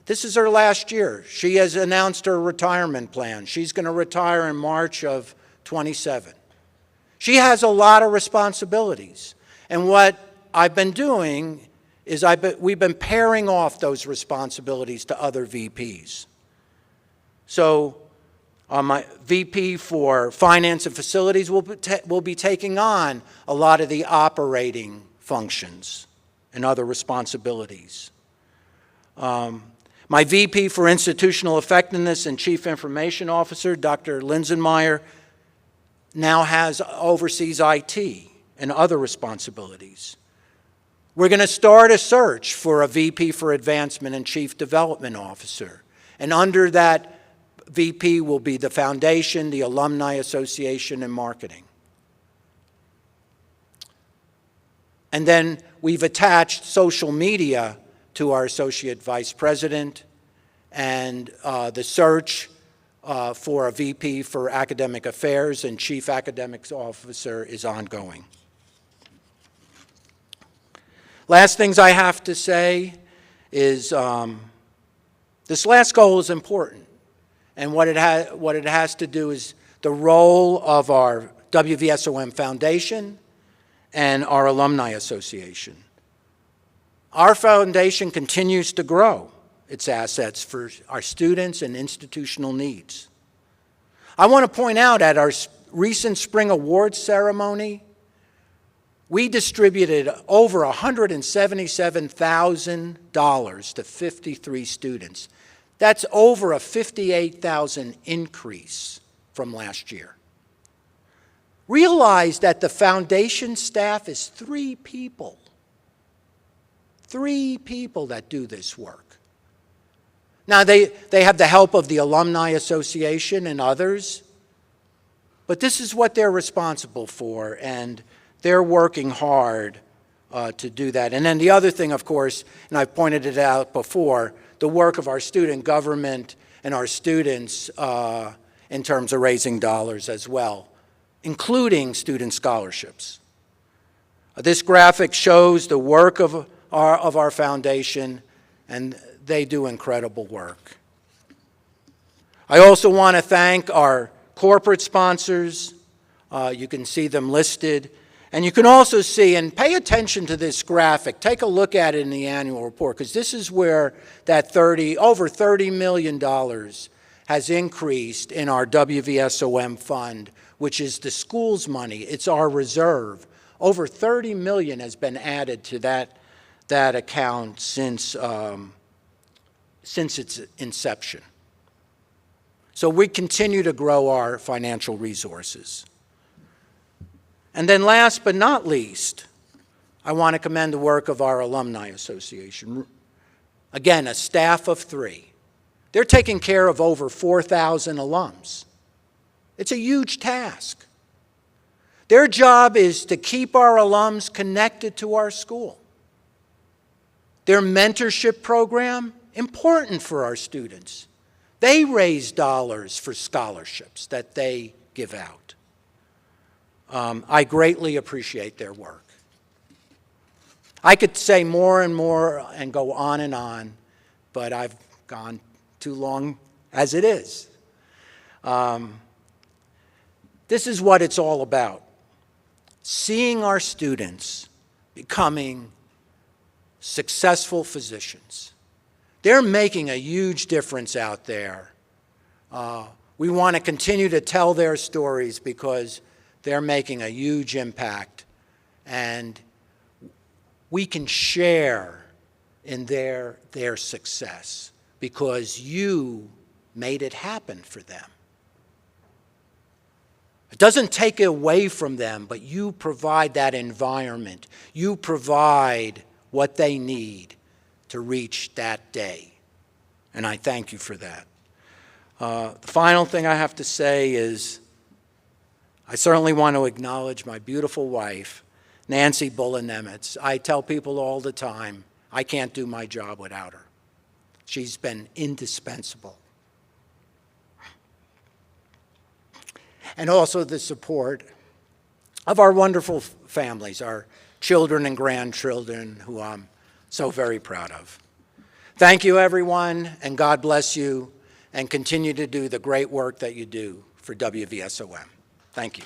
This is her last year. She has announced her retirement plan. She's going to retire in March of 27. She has a lot of responsibilities. And what I've been doing is we've been pairing off those responsibilities to other VPs. So my VP for Finance and Facilities will be taking on a lot of the operating functions and other responsibilities. My VP for Institutional Effectiveness and Chief Information Officer, Dr. Linsenmeyer, now oversees IT and other responsibilities. We're going to start a search for a VP for Advancement and Chief Development Officer. And under that VP will be the Foundation, the Alumni Association, and Marketing. And then we've attached social media to our Associate Vice President, and the search for a VP for Academic Affairs and Chief Academics Officer is ongoing. Last things I have to say is this last goal is important, and what it has to do is the role of our WVSOM Foundation and our Alumni Association. Our foundation continues to grow its assets for our students and institutional needs. I want to point out at our recent spring awards ceremony, we distributed over $177,000 to 53 students. That's over a $58,000 increase from last year. Realize that the foundation staff is 3 people. 3 people that do this work. Now, they have the help of the Alumni Association and others, but this is what they're responsible for, and they're working hard to do that. And then the other thing, of course, and I've pointed it out before, the work of our student government and our students in terms of raising dollars as well, including student scholarships. This graphic shows the work of our foundation, and they do incredible work. I also want to thank our corporate sponsors. You can see them listed, And you can also see, and pay attention to this graphic, take a look at it in the annual report, because this is where that over $30 million has increased in our WVSOM fund, which is the school's money. It's our reserve. Over $30 million has been added to that account since its inception. So we continue to grow our financial resources. And then last but not least, I want to commend the work of our Alumni Association. Again, a staff of 3. They're taking care of over 4,000 alums. It's a huge task. Their job is to keep our alums connected to our school. Their mentorship program, important for our students. They raise dollars for scholarships that they give out. I greatly appreciate their work. I could say more and more and go on, but I've gone too long as it is. This is what it's all about. Seeing our students becoming successful physicians. They're making a huge difference out there. We want to continue to tell their stories because they're making a huge impact, and we can share in their success because you made it happen for them. It doesn't take it away from them, but you provide that environment. You provide what they need to reach that day, and I thank you for that. The final thing I have to say is I certainly want to acknowledge my beautiful wife, Nancy Bullen-Nemitz. I tell people all the time, I can't do my job without her. She's been indispensable. And also the support of our wonderful families, our children and grandchildren, who I'm so very proud of. Thank you, everyone, and God bless you, and continue to do the great work that you do for WVSOM. Thank you.